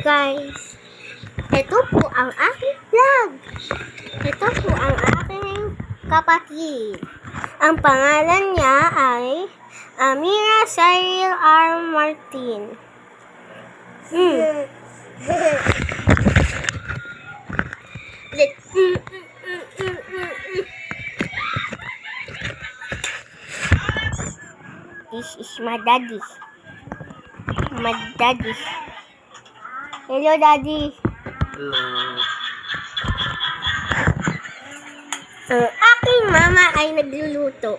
guys, ito po ang aking vlog. Ito po ang aking kapatid. Ang pangalan niya ay Amira Cyril R. Martin. This is my daddy. My daddy. Hello, daddy. Hello. Ang aking mama ay nagluluto.